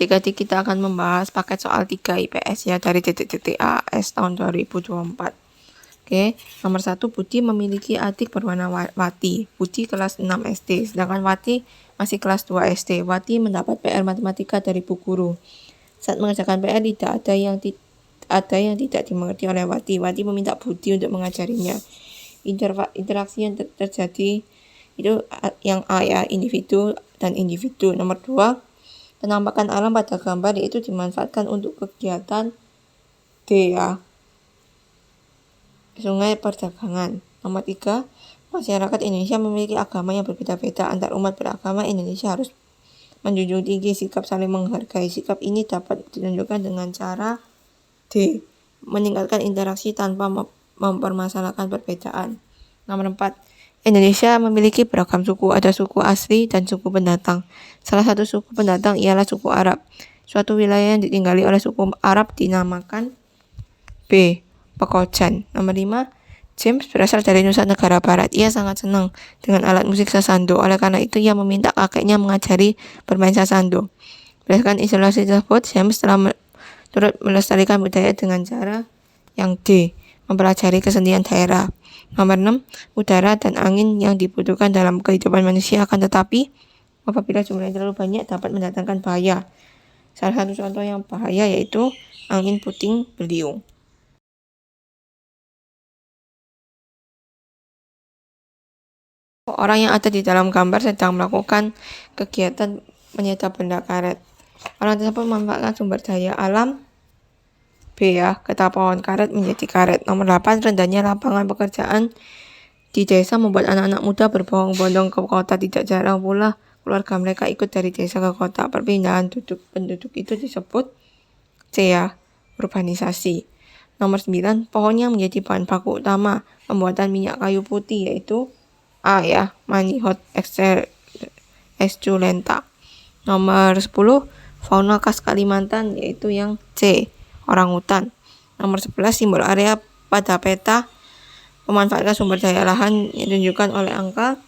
Adik-adik, kita akan membahas paket soal 3 IPS ya dari AS tahun 2024. Oke, nomor 1, Budi memiliki adik bernama Wati. Budi kelas 6 SD, sedangkan Wati masih kelas 2 SD. Wati mendapat PR matematika dari Bu Guru. Saat mengerjakan PR tidak ada yang tidak dimengerti oleh Wati. Wati meminta Budi untuk mengajarinya. Interaksi yang terjadi itu yang A ya, individu dan individu. Nomor 2, penampakan alam pada gambar yaitu dimanfaatkan untuk kegiatan D ya, sungai perdagangan. Nomor 3, masyarakat Indonesia memiliki agama yang berbeda-beda. Antar umat beragama Indonesia harus menjunjung tinggi sikap saling menghargai. Sikap ini dapat ditunjukkan dengan cara D, meningkatkan interaksi tanpa mempermasalahkan perbedaan. Nomor 4, Indonesia memiliki beragam suku, ada suku asli dan suku pendatang. Salah satu suku pendatang ialah suku Arab. Suatu wilayah yang ditinggali oleh suku Arab dinamakan B, Pekojan. Nomor 5, James berasal dari Nusa Tenggara Barat. Ia sangat senang dengan alat musik sasando. Oleh karena itu, ia meminta kakeknya mengajari bermain sasando. Berdasarkan isolasi tersebut, James telah turut melestarikan budaya dengan cara yang D, mempelajari kesenian daerah. Nomor 6, udara dan angin yang dibutuhkan dalam kehidupan manusia, akan tetapi apabila jumlahnya terlalu banyak dapat mendatangkan bahaya. Salah satu contoh yang bahaya yaitu angin puting beliung. Orang yang ada di dalam gambar sedang melakukan kegiatan menyedap benda karet. Orang tersebut memanfaatkan sumber daya alam B ya, getah pohon karet menjadi karet. Nomor 8, rendahnya lapangan pekerjaan di desa membuat anak-anak muda berbondong-bondong ke kota. Tidak jarang pula keluarga mereka ikut dari desa ke kota. Perpindahan penduduk itu disebut C ya, urbanisasi. Nomor 9, pohon yang menjadi bahan baku utama pembuatan minyak kayu putih yaitu A ya, Manihot exculenta. Nomor 10, fauna khas Kalimantan yaitu yang C, orangutan. Nomor 11, simbol area pada peta memanfaatkan sumber daya lahan yang ditunjukkan oleh angka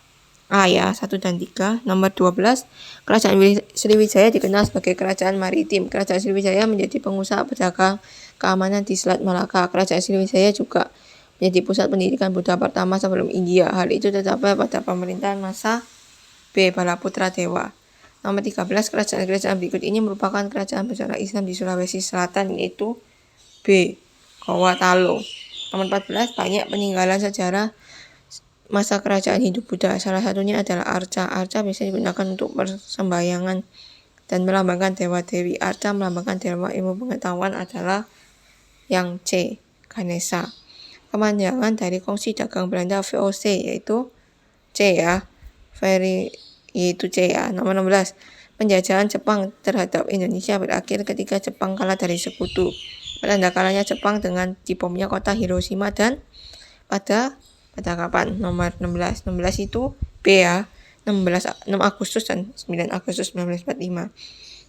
A ya, 1 dan 3. Nomor 12, Kerajaan Sriwijaya dikenal sebagai kerajaan maritim. Kerajaan Sriwijaya menjadi pengusaha pedagang keamanan di Selat Malaka. Kerajaan Sriwijaya juga menjadi pusat pendidikan Buddha pertama sebelum India. Hal itu tercapai pada pemerintahan masa B, Balaputra Dewa. Nomor 13, kerajaan-kerajaan berikut ini merupakan kerajaan bersejarah Islam di Sulawesi Selatan yaitu B, Goa Talo. Nomor 14, banyak peninggalan sejarah masa kerajaan Hindu Buddha. Salah satunya adalah arca. Arca bisa digunakan untuk persembahyangan dan melambangkan dewa-dewi. Arca melambangkan dewa ilmu pengetahuan adalah yang C, Ganesha. Kepanjangan dari kongsi dagang Belanda VOC yaitu C ya, yaitu C ya. Nomor 16, penjajahan Jepang terhadap Indonesia berakhir ketika Jepang kalah dari sekutu. Petanda kalahnya Jepang dengan dibomnya kota Hiroshima dan pada kapan? Nomor 16 itu B ya, 6 Agustus dan 9 Agustus 1945.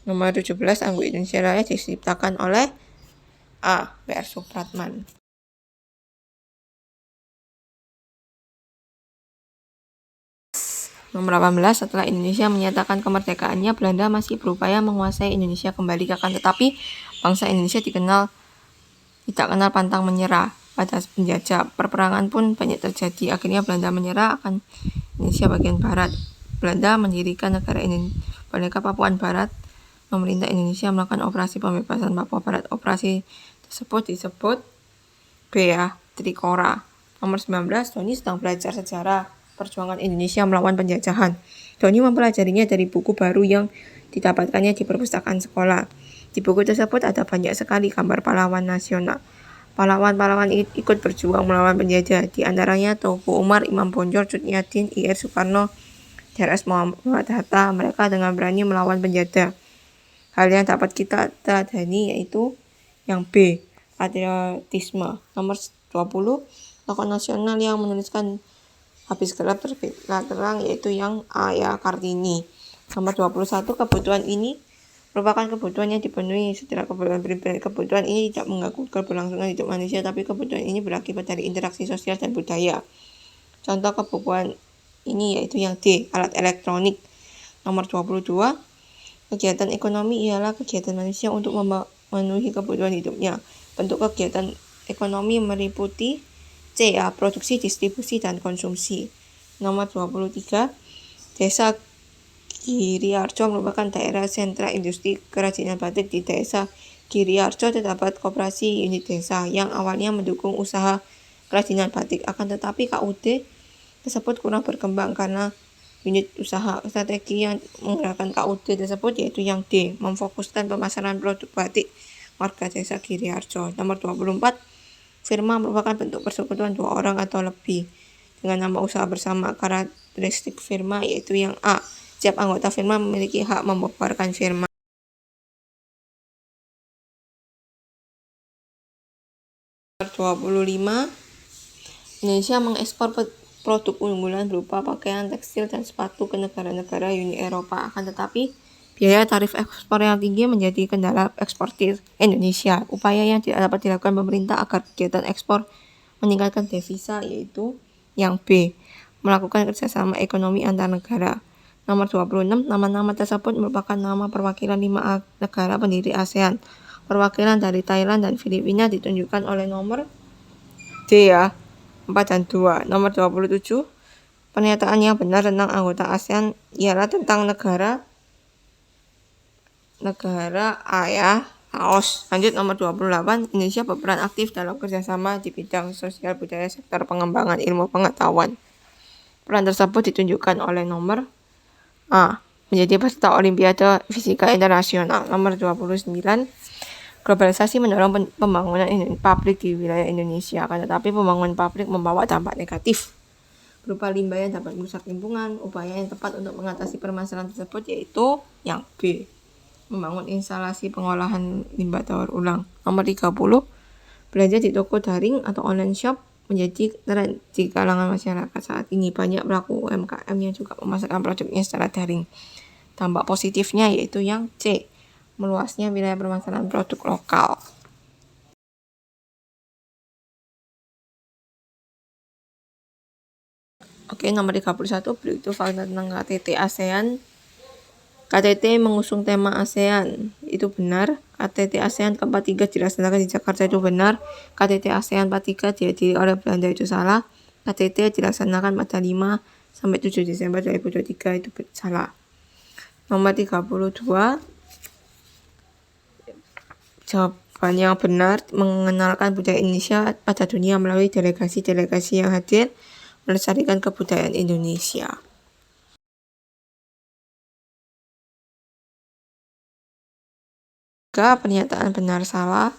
Nomor 17, Anggur Indonesia Raya diciptakan oleh A, B.R. Supratman. Nomor 18, setelah Indonesia menyatakan kemerdekaannya, Belanda masih berupaya menguasai Indonesia kembali, akan tetapi bangsa Indonesia tidak kenal pantang menyerah pada penjajah. Perperangan pun banyak terjadi. Akhirnya Belanda menyerah akan Indonesia bagian barat. Belanda mendirikan negara Merdeka Papuan Barat. Pemerintah Indonesia melakukan operasi pembebasan Papua Barat. Operasi tersebut disebut B ya, Trikora. Nomor 19, Doni sedang belajar sejarah perjuangan Indonesia melawan penjajahan. Doni mempelajarinya dari buku baru yang didapatkannya di perpustakaan sekolah. Di buku tersebut ada banyak sekali gambar pahlawan nasional. Pahlawan-pahlawan ikut berjuang melawan penjajah. Di antaranya Teuku Umar, Imam Bonjol, Cut Nyak, Ir Soekarno, D.R.S. Muhammad Hatta. Mereka dengan berani melawan penjajah. Hal yang dapat kita teladani yaitu yang B, patriotisme. Nomor 20, tokoh nasional yang menuliskan habis gelap terbitlah terang yaitu yang A ya, Kartini. Nomor 21, kebutuhan ini merupakan kebutuhan yang dipenuhi setelah kebutuhan pribadi. Kebutuhan ini tidak mengganggu keberlangsungan hidup manusia, tapi kebutuhan ini berakibat dari interaksi sosial dan budaya. Contoh kebutuhan ini yaitu yang D, alat elektronik. Nomor 22, Kegiatan ekonomi ialah kegiatan manusia untuk memenuhi kebutuhan hidupnya. Bentuk kegiatan ekonomi meliputi C ya, produksi, distribusi, dan konsumsi. Nomor 23, Desa Giriarjo merupakan daerah sentra industri kerajinan batik. Di Desa Giriarjo terdapat koperasi unit desa yang awalnya mendukung usaha kerajinan batik, akan tetapi KUD tersebut kurang berkembang karena unit usaha. Strategi yang menggerakkan KUD tersebut yaitu yang D, memfokuskan pemasaran produk batik warga Desa Giriarjo. Nomor 24, firma merupakan bentuk persekutuan 2 orang atau lebih dengan nama usaha bersama. Karakteristik firma yaitu yang A, setiap anggota firma memiliki hak membubarkan firma. Nomor 25, Indonesia mengekspor produk unggulan berupa pakaian, tekstil, dan sepatu ke negara-negara Uni Eropa. Akan tetapi, biaya tarif ekspor yang tinggi menjadi kendala eksportir Indonesia. Upaya yang tidak dapat dilakukan pemerintah agar kegiatan ekspor meningkatkan devisa yaitu yang B, melakukan kerjasama ekonomi antar negara. Nomor 26, nama-nama tersebut merupakan nama perwakilan 5 negara pendiri ASEAN. Perwakilan dari Thailand dan Filipina ditunjukkan oleh nomor D ya, 4 dan 2. Nomor 27, pernyataan yang benar tentang anggota ASEAN ialah tentang negara A ya, Laos. Lanjut nomor 28, Indonesia berperan aktif dalam kerjasama di bidang sosial budaya sektor pengembangan ilmu pengetahuan. Peran tersebut ditunjukkan oleh nomor A, menjadi peserta Olimpiade Fisika Internasional. Nomor 29, globalisasi mendorong pembangunan pabrik di wilayah Indonesia, akan tetapi pembangunan pabrik membawa dampak negatif berupa limbah yang dapat merusak lingkungan. Upaya yang tepat untuk mengatasi permasalahan tersebut yaitu yang B, membangun instalasi pengolahan limbah daur ulang. Nomor 30, belanja di toko daring atau online shop menjadi tren di kalangan masyarakat saat ini. Banyak pelaku UMKM yang juga memasarkan produknya secara daring. Dampak positifnya yaitu yang C, meluasnya wilayah permasalahan produk lokal. Oke, nomor 31, berikut fakta tentang KTT ASEAN. KTT mengusung tema ASEAN, itu benar. KTT ASEAN ke-43 dilaksanakan di Jakarta, itu benar. KTT ASEAN 43 dihadiri oleh Belanda, itu salah. KTT dilaksanakan pada 5-7 Desember 2023, itu salah. Nomor 32, jawaban yang benar, mengenalkan budaya Indonesia pada dunia melalui delegasi-delegasi yang hadir melestarikan kebudayaan Indonesia. Pernyataan benar salah.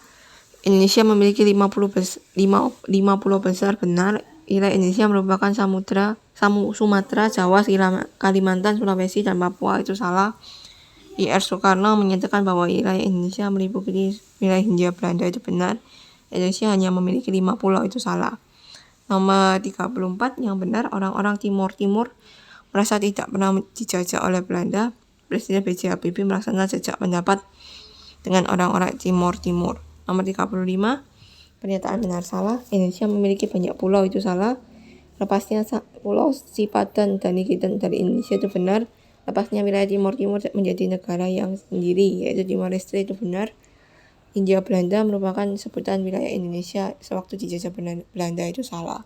Indonesia memiliki 50 besar benar. Wilayah Indonesia merupakan Sumatera, Jawa, Kalimantan, Sulawesi, dan Papua, itu salah. I.R. Soekarno menyatakan bahwa wilayah Indonesia meliputi wilayah Hindia Belanda, itu benar. Indonesia hanya memiliki 5 pulau, itu salah. Nomor 34, yang benar, orang-orang Timur merasa tidak pernah dijajah oleh Belanda. Presiden B.J. Habibie melaksanakan jejak pendapat dengan orang-orang Timur. Nomor 35, pernyataan benar salah. Indonesia memiliki banyak pulau, itu salah. Lepasnya Pulau Sipadan dan Nikitan dari Indonesia, itu benar. Lepasnya wilayah Timur menjadi negara yang sendiri, yaitu Timor Leste, itu benar. Hindia Belanda merupakan sebutan wilayah Indonesia sewaktu dijajah Belanda, itu salah.